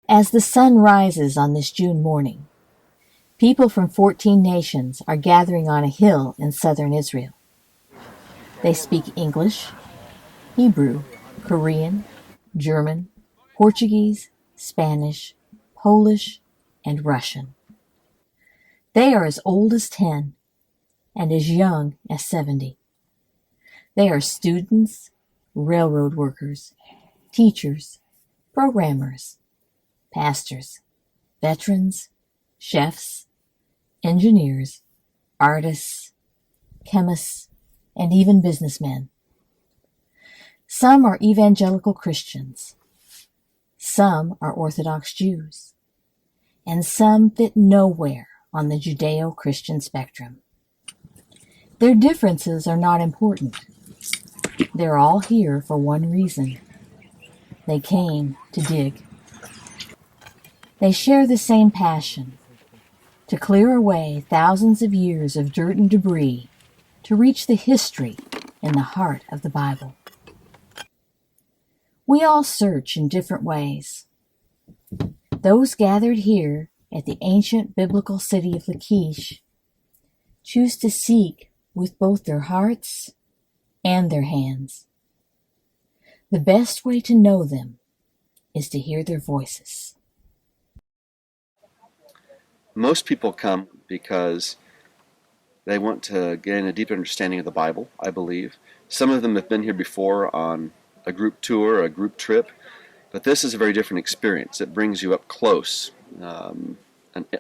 As the sun rises on this June morning, people from 14 nations are gathering on a hill in southern Israel. They speak English, Hebrew, Korean, German, Portuguese, Spanish, Polish, and Russian. They are as old as 10 and as young as 70. They are students, railroad workers, teachers, programmers, pastors, veterans, chefs, engineers, artists, chemists, and even businessmen. Some are evangelical Christians. Some are Orthodox Jews. And some fit nowhere on the Judeo-Christian spectrum. Their differences are not important. They're all here for one reason. They came to dig. They share the same passion, to clear away thousands of years of dirt and debris to reach the history in the heart of the Bible. We all search in different ways. Those gathered here at the ancient biblical city of Lachish choose to seek with both their hearts and their hands. The best way to know them is to hear their voices. Most people come because they want to gain a deeper understanding of the Bible, I believe. Some of them have been here before on a group tour or a group trip, but this is a very different experience. It brings you up close, a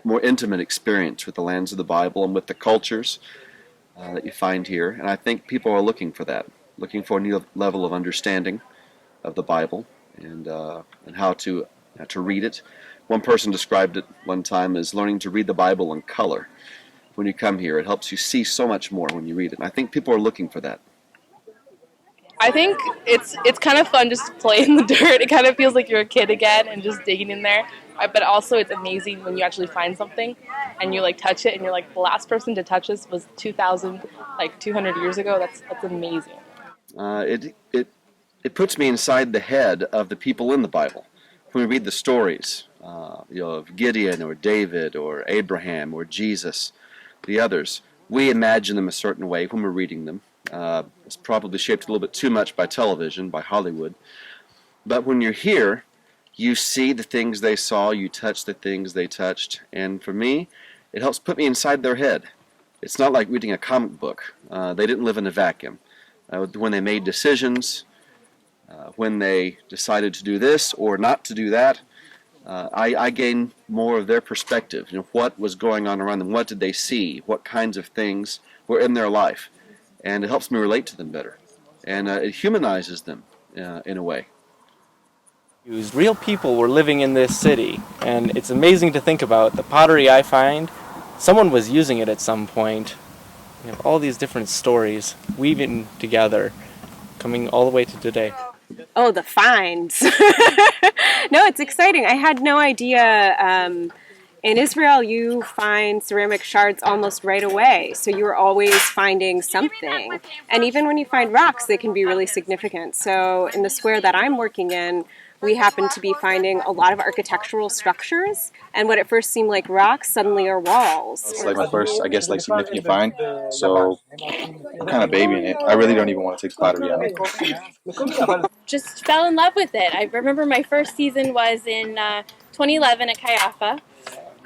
more intimate experience with the lands of the Bible and with the cultures that you find here. And I think people are looking for that, looking for a new level of understanding of the Bible and how to read it. One person described it one time as learning to read the Bible in color. When you come here, it helps you see so much more when you read it. And I think people are looking for that. I think it's kind of fun just to play in the dirt. It kind of feels like you're a kid again and just digging in there. But also it's amazing when you actually find something and you like touch it and you're like, the last person to touch this was 200 years ago. That's amazing. It puts me inside the head of the people in the Bible. When we read the stories, of Gideon or David or Abraham or Jesus, the others, we imagine them a certain way when we're reading them. It's probably shaped a little bit too much by television, by Hollywood. But when you're here, you see the things they saw, you touch the things they touched, and for me, it helps put me inside their head. It's not like reading a comic book. They didn't live in a vacuum. When they made decisions, when they decided to do this or not to do that, I gain more of their perspective. What was going on around them? What did they see? What kinds of things were in their life? And it helps me relate to them better. And it humanizes them in a way. Real people were living in this city, and it's amazing to think about. The pottery I find, someone was using it at some point. All these different stories weaving together, coming all the way to today. Oh, the finds. No, it's exciting. I had no idea. In Israel, you find ceramic shards almost right away, so you're always finding something. And even when you find rocks, they can be really significant. So in the square that I'm working in, we happen to be finding a lot of architectural structures, and what at first seemed like rocks suddenly are walls. It's like my first, I guess, like significant find. So I'm kind of babying it. I really don't even want to take the pottery out. Just fell in love with it. I remember my first season was in 2011 at Kayafa,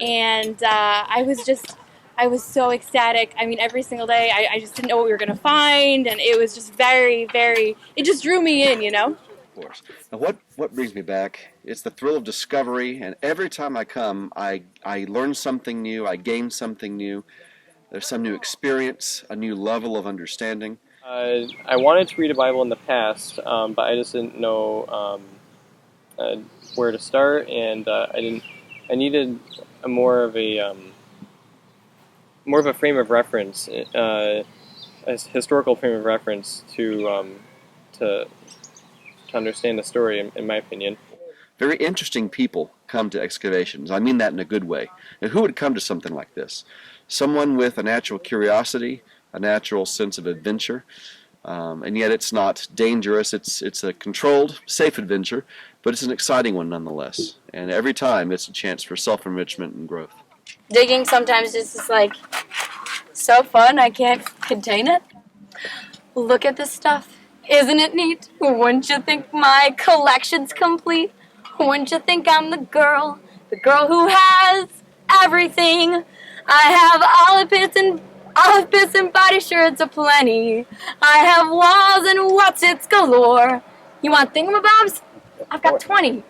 and I was so ecstatic. I mean, every single day, I just didn't know what we were going to find, and it was just it just drew me in, Of course. Now, what brings me back? It's the thrill of discovery, and every time I come, I learn something new, I gain something new. There's some new experience, a new level of understanding. I wanted to read a Bible in the past, but I just didn't know where to start, and I needed more of a frame of reference, a historical frame of reference to understand the story, in my opinion. Very interesting people come to excavations. I mean that in a good way. And who would come to something like this? Someone with a natural curiosity, a natural sense of adventure, And yet it's not dangerous. It's a controlled, safe adventure, but it's an exciting one nonetheless. And every time it's a chance for self-enrichment and growth. Digging sometimes just is like so fun, I can't contain it. Look at this stuff. Isn't it neat? Wouldn't you think my collection's complete? Wouldn't you think I'm the girl who has everything? I have olive bits and body shirts aplenty. I have walls and what's-its galore. You want thingamabobs? I've got 20.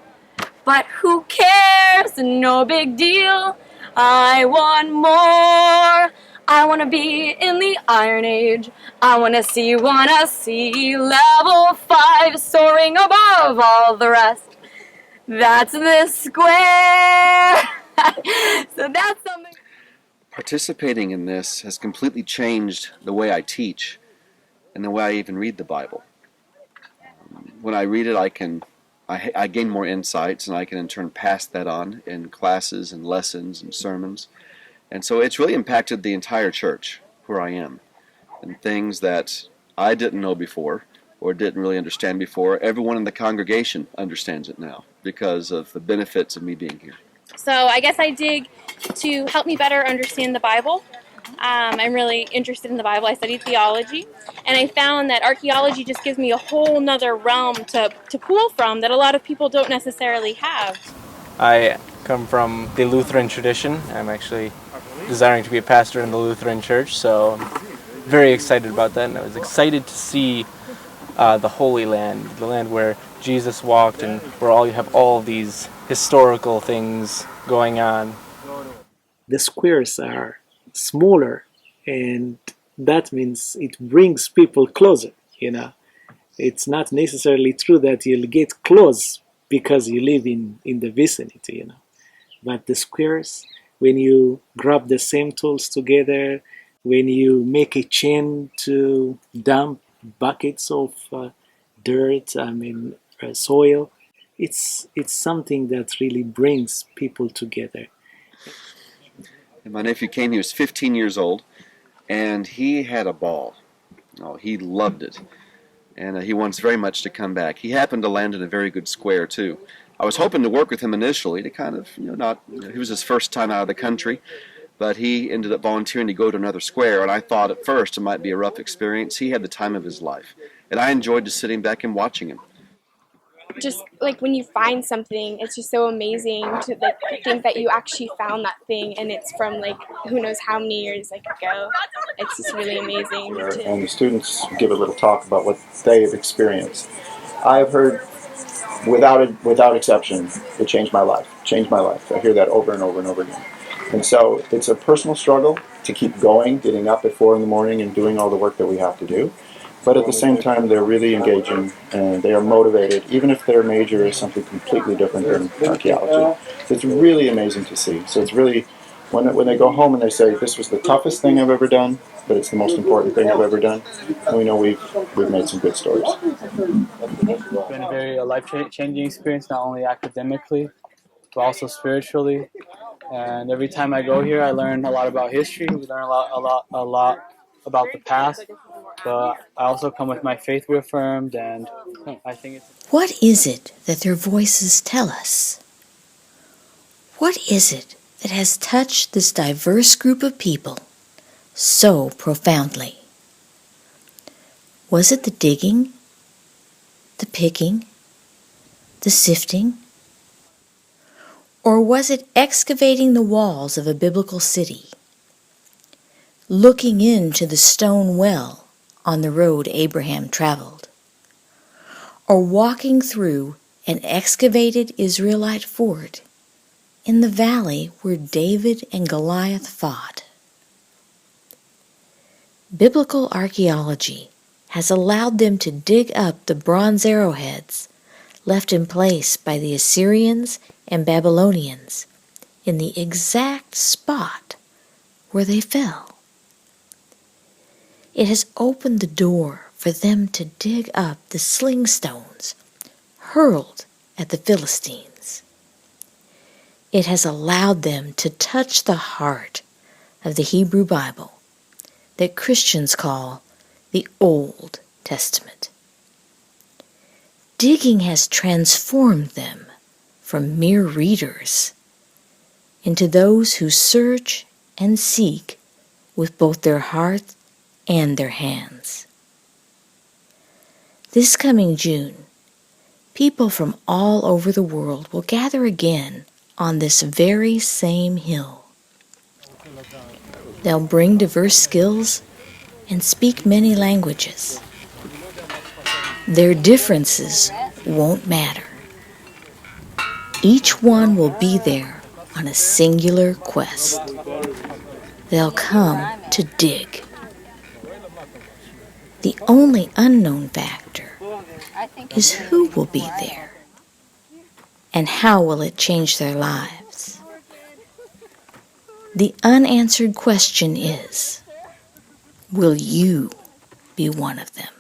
But who cares? No big deal. I want more. I want to be in the Iron Age. I want to see level 5 soaring above all the rest. That's this square. So that's something. Participating in this has completely changed the way I teach and the way I even read the Bible. When I read it, I gain more insights, and I can in turn pass that on in classes and lessons and sermons. And so it's really impacted the entire church where I am. And things that I didn't know before or didn't really understand before, everyone in the congregation understands it now because of the benefits of me being here. So I guess I dig to help me better understand the Bible. I'm really interested in the Bible. I studied theology, and I found that archaeology just gives me a whole nother realm to pull from that a lot of people don't necessarily have. I come from the Lutheran tradition. I'm actually desiring to be a pastor in the Lutheran church, so I'm very excited about that. And I was excited to see the Holy Land, the land where Jesus walked and where you have all these historical things going on. The squares are smaller, and that means it brings people closer, It's not necessarily true that you'll get close because you live in the vicinity, But the squares, when you grab the same tools together, when you make a chain to dump buckets of dirt, soil, it's something that really brings people together. And my nephew came, he was 15 years old, and he had a ball. Oh, he loved it. And he wants very much to come back. He happened to land in a very good square, too. I was hoping to work with him initially to kind of, he was his first time out of the country, but he ended up volunteering to go to another square, and I thought at first it might be a rough experience. He had the time of his life, and I enjoyed just sitting back and watching him. Just like when you find something, it's just so amazing to think that you actually found that thing, and it's from who knows how many years ago. It's just really amazing. And the students give a little talk about what they have experienced. I've heard, without exception, it changed my life. I hear that over and over and over again. And so it's a personal struggle to keep going, getting up at 4 in the morning and doing all the work that we have to do. But at the same time, they're really engaging and they are motivated, even if their major is something completely different than archaeology. So it's really amazing to see. So it's really, when they go home and they say, this was the toughest thing I've ever done, but it's the most important thing I've ever done, we know we've made some good stories. It's been a very life-changing experience, not only academically, but also spiritually. And every time I go here, I learn a lot about history. We learn a lot about the past. But I also come with my faith reaffirmed, and I think it's... What is it that their voices tell us? What is it that has touched this diverse group of people so profoundly? Was it the digging, the picking, the sifting? Or was it excavating the walls of a biblical city, looking into the stone well on the road Abraham traveled, or walking through an excavated Israelite fort in the valley where David and Goliath fought? Biblical archaeology has allowed them to dig up the bronze arrowheads left in place by the Assyrians and Babylonians in the exact spot where they fell. It has opened the door for them to dig up the sling stones hurled at the Philistines. It has allowed them to touch the heart of the Hebrew Bible that Christians call the Old Testament. Digging has transformed them from mere readers into those who search and seek with both their heart and their hands. This coming June, people from all over the world will gather again on this very same hill. They'll bring diverse skills and speak many languages. Their differences won't matter. Each one will be there on a singular quest. They'll come to dig. The only unknown factor is who will be there and how will it change their lives. The unanswered question is, will you be one of them?